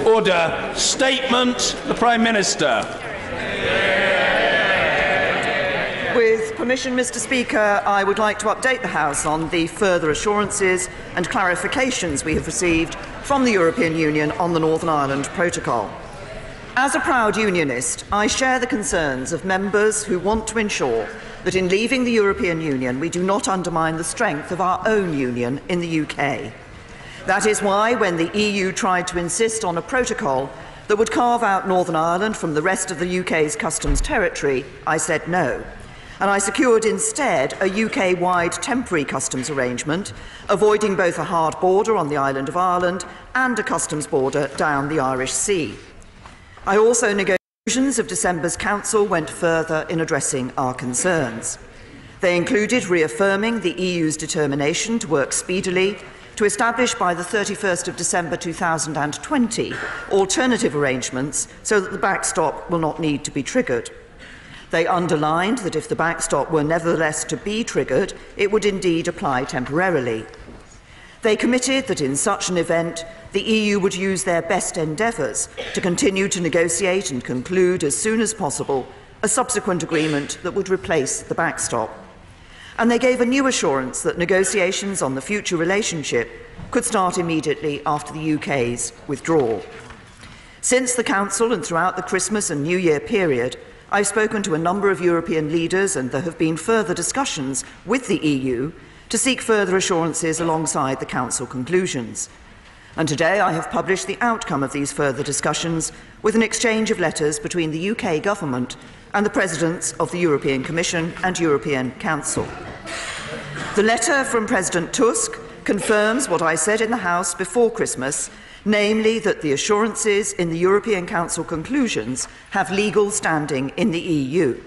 Order. Statement, the Prime Minister. With permission, Mr. Speaker, I would like to update the House on the further assurances and clarifications we have received from the European Union on the Northern Ireland Protocol. As a proud unionist, I share the concerns of members who want to ensure that in leaving the European Union we do not undermine the strength of our own union in the UK. That is why, when the EU tried to insist on a protocol that would carve out Northern Ireland from the rest of the UK's customs territory, I said no. And I secured instead a UK-wide temporary customs arrangement, avoiding both a hard border on the island of Ireland and a customs border down the Irish Sea. I also negotiations of December's Council went further in addressing our concerns. They included reaffirming the EU's determination to work speedily to establish by the 31st of December 2020 alternative arrangements so that the backstop will not need to be triggered. They underlined that if the backstop were nevertheless to be triggered, it would indeed apply temporarily. They committed that in such an event, the EU would use their best endeavours to continue to negotiate and conclude as soon as possible a subsequent agreement that would replace the backstop. And they gave a new assurance that negotiations on the future relationship could start immediately after the UK's withdrawal. Since the Council and throughout the Christmas and New Year period, I've spoken to a number of European leaders, and there have been further discussions with the EU to seek further assurances alongside the Council conclusions. And today I have published the outcome of these further discussions with an exchange of letters between the UK Government and the Presidents of the European Commission and European Council. The letter from President Tusk confirms what I said in the House before Christmas, namely that the assurances in the European Council conclusions have legal standing in the EU.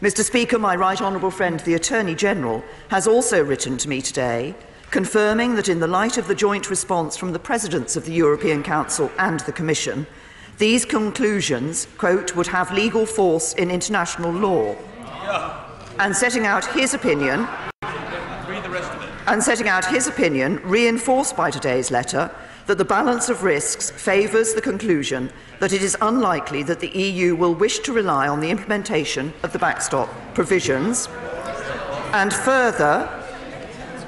Mr. Speaker, my right honourable friend, the Attorney-General, has also written to me today, confirming that in the light of the joint response from the Presidents of the European Council and the Commission, these conclusions, quote, would have legal force in international law, and setting out his opinion, reinforced by today's letter, that the balance of risks favours the conclusion that it is unlikely that the EU will wish to rely on the implementation of the backstop provisions, and further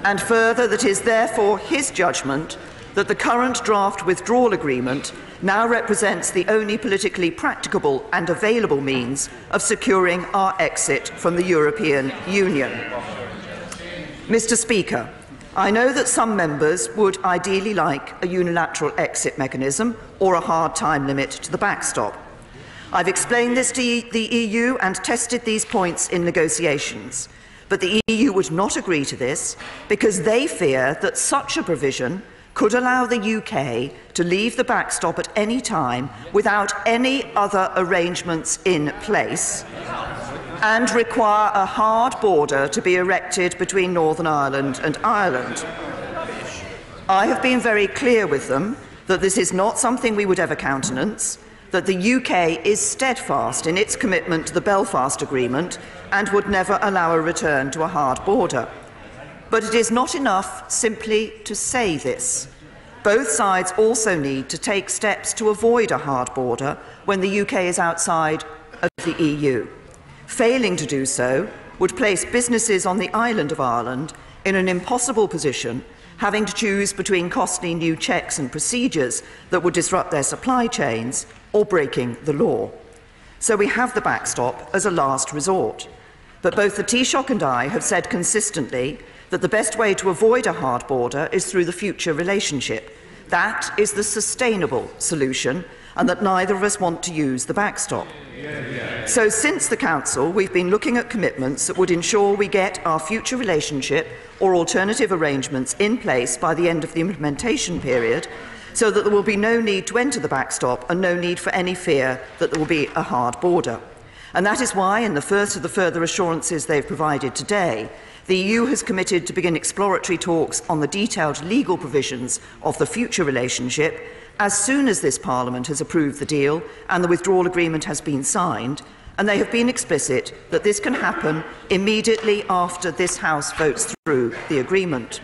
that it is therefore his judgment that the current draft withdrawal agreement now represents the only politically practicable and available means of securing our exit from the European Union. Mr. Speaker, I know that some members would ideally like a unilateral exit mechanism or a hard time limit to the backstop. I've explained this to the EU and tested these points in negotiations, but the EU would not agree to this because they fear that such a provision could allow the UK to leave the backstop at any time without any other arrangements in place and require a hard border to be erected between Northern Ireland and Ireland. I have been very clear with them that this is not something we would ever countenance, that the UK is steadfast in its commitment to the Belfast Agreement and would never allow a return to a hard border. But it is not enough simply to say this. Both sides also need to take steps to avoid a hard border when the UK is outside of the EU. Failing to do so would place businesses on the island of Ireland in an impossible position, having to choose between costly new checks and procedures that would disrupt their supply chains or breaking the law. So we have the backstop as a last resort. But both the Taoiseach and I have said consistently that the best way to avoid a hard border is through the future relationship. That is the sustainable solution, and that neither of us want to use the backstop. So since the Council, we've been looking at commitments that would ensure we get our future relationship or alternative arrangements in place by the end of the implementation period, so that there will be no need to enter the backstop and no need for any fear that there will be a hard border. And that is why, in the first of the further assurances they've provided today, the EU has committed to begin exploratory talks on the detailed legal provisions of the future relationship as soon as this Parliament has approved the deal and the withdrawal agreement has been signed, and they have been explicit that this can happen immediately after this House votes through the agreement.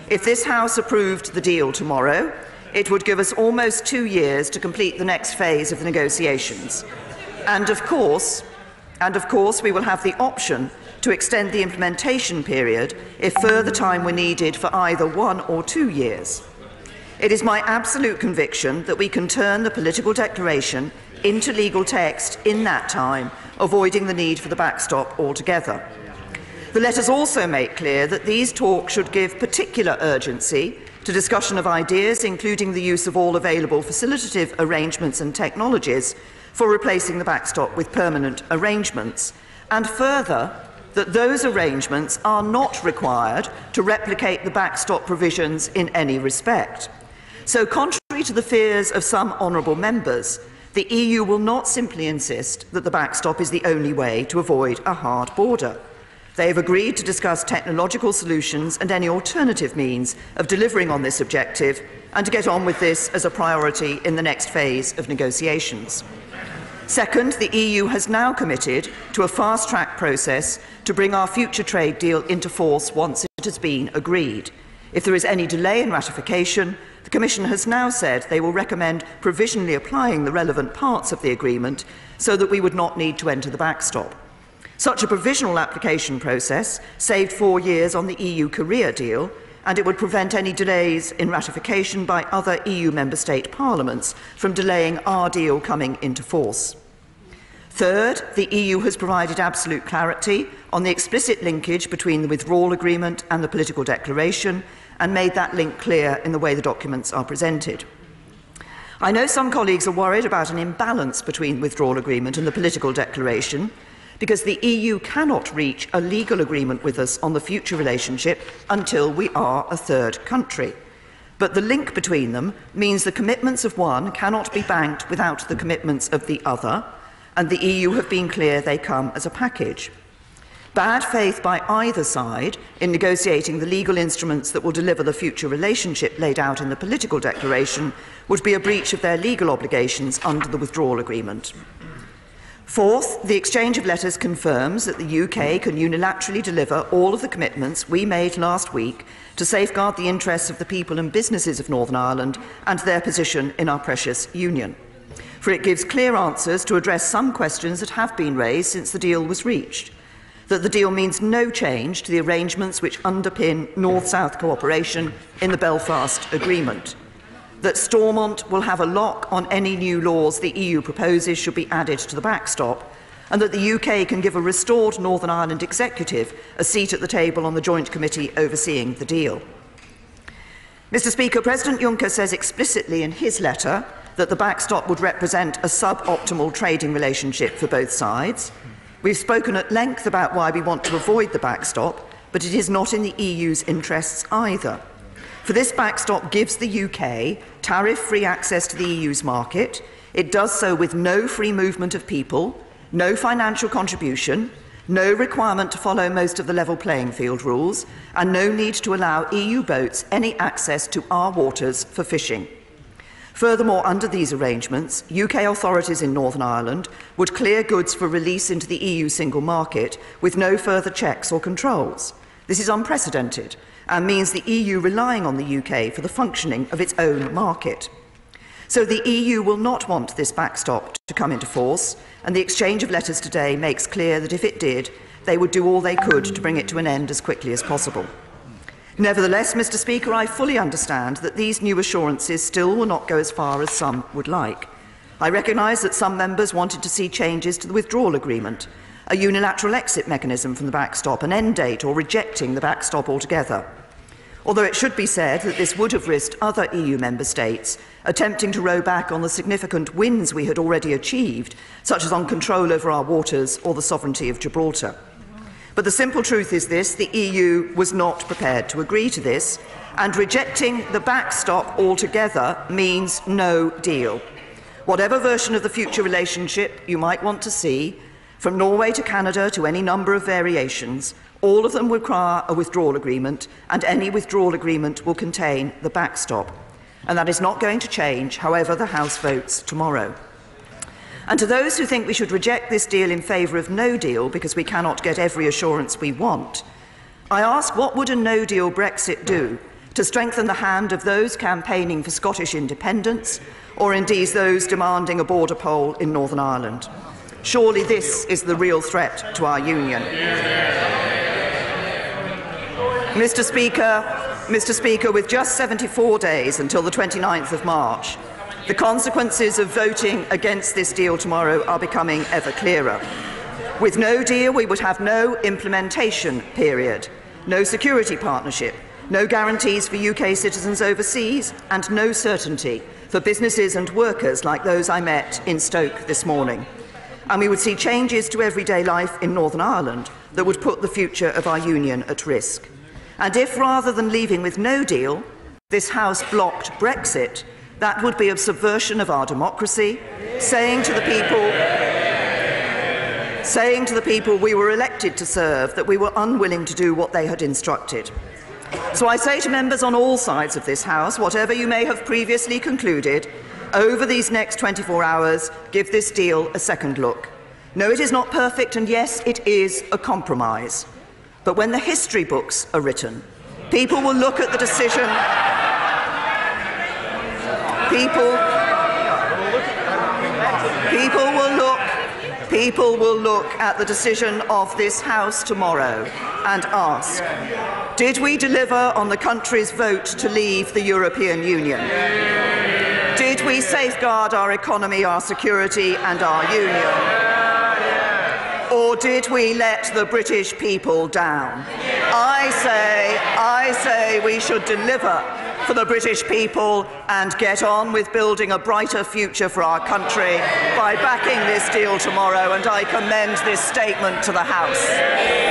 If this House approved the deal tomorrow, It would give us almost 2 years to complete the next phase of the negotiations. And of course, we will have the option to extend the implementation period if further time were needed for either 1 or 2 years. It is my absolute conviction that we can turn the political declaration into legal text in that time, avoiding the need for the backstop altogether. The letters also make clear that these talks should give particular urgency to discussion of ideas, including the use of all available facilitative arrangements and technologies for replacing the backstop with permanent arrangements, and further, that those arrangements are not required to replicate the backstop provisions in any respect. So, contrary to the fears of some honourable members, the EU will not simply insist that the backstop is the only way to avoid a hard border. They have agreed to discuss technological solutions and any alternative means of delivering on this objective, and to get on with this as a priority in the next phase of negotiations. Second, the EU has now committed to a fast-track process to bring our future trade deal into force once it has been agreed. If there is any delay in ratification, the Commission has now said they will recommend provisionally applying the relevant parts of the agreement so that we would not need to enter the backstop. Such a provisional application process saved 4 years on the EU-Korea deal, and it would prevent any delays in ratification by other EU member state parliaments from delaying our deal coming into force. Third, the EU has provided absolute clarity on the explicit linkage between the withdrawal agreement and the political declaration, and made that link clear in the way the documents are presented. I know some colleagues are worried about an imbalance between the withdrawal agreement and the political declaration, because the EU cannot reach a legal agreement with us on the future relationship until we are a third country. But the link between them means the commitments of one cannot be banked without the commitments of the other, and the EU have been clear they come as a package. Bad faith by either side in negotiating the legal instruments that will deliver the future relationship laid out in the political declaration would be a breach of their legal obligations under the withdrawal agreement. Fourth, the exchange of letters confirms that the UK can unilaterally deliver all of the commitments we made last week to safeguard the interests of the people and businesses of Northern Ireland and their position in our precious union. For it gives clear answers to address some questions that have been raised since the deal was reached. That the deal means no change to the arrangements which underpin North-South cooperation in the Belfast Agreement. That Stormont will have a lock on any new laws the EU proposes should be added to the backstop, and that the UK can give a restored Northern Ireland executive a seat at the table on the joint committee overseeing the deal. Mr. Speaker, President Juncker says explicitly in his letter that the backstop would represent a suboptimal trading relationship for both sides. We've spoken at length about why we want to avoid the backstop, but it is not in the EU's interests either. For this backstop gives the UK tariff-free access to the EU's market. It does so with no free movement of people, no financial contribution, no requirement to follow most of the level playing field rules, and no need to allow EU boats any access to our waters for fishing. Furthermore, under these arrangements, UK authorities in Northern Ireland would clear goods for release into the EU single market with no further checks or controls. This is unprecedented and means the EU relying on the UK for the functioning of its own market. So the EU will not want this backstop to come into force, and the exchange of letters today makes clear that if it did, they would do all they could to bring it to an end as quickly as possible. Nevertheless, Mr. Speaker, I fully understand that these new assurances still will not go as far as some would like. I recognise that some members wanted to see changes to the withdrawal agreement, a unilateral exit mechanism from the backstop, an end date, or rejecting the backstop altogether. Although it should be said that this would have risked other EU member states attempting to row back on the significant wins we had already achieved, such as on control over our waters or the sovereignty of Gibraltar. But the simple truth is this: the EU was not prepared to agree to this, and rejecting the backstop altogether means no deal. Whatever version of the future relationship you might want to see, from Norway to Canada to any number of variations, all of them will require a withdrawal agreement, and any withdrawal agreement will contain the backstop. And that is not going to change, however the House votes tomorrow. And to those who think we should reject this deal in favour of no deal because we cannot get every assurance we want, I ask, what would a no-deal Brexit do to strengthen the hand of those campaigning for Scottish independence, or indeed those demanding a border poll in Northern Ireland. Surely this is the real threat to our union. Mr. Speaker, with just 74 days until the 29th of March, the consequences of voting against this deal tomorrow are becoming ever clearer. With no deal, we would have no implementation period, no security partnership, no guarantees for UK citizens overseas, and no certainty for businesses and workers like those I met in Stoke this morning. And we would see changes to everyday life in Northern Ireland that would put the future of our union at risk. And if, rather than leaving with no deal, this House blocked Brexit, that would be a subversion of our democracy, saying to the people we were elected to serve that we were unwilling to do what they had instructed. So I say to members on all sides of this House, whatever you may have previously concluded, over these next 24 hours, give this deal a second look. No, it is not perfect, and yes, it is a compromise. But when the history books are written, people will look at the decision. People will look at the decision of this House tomorrow and ask, did we deliver on the country's vote to leave the European Union? Did we safeguard our economy, our security and our union? Or did we let the British people down? I say we should deliver for the British people and get on with building a brighter future for our country by backing this deal tomorrow, and I commend this statement to the House.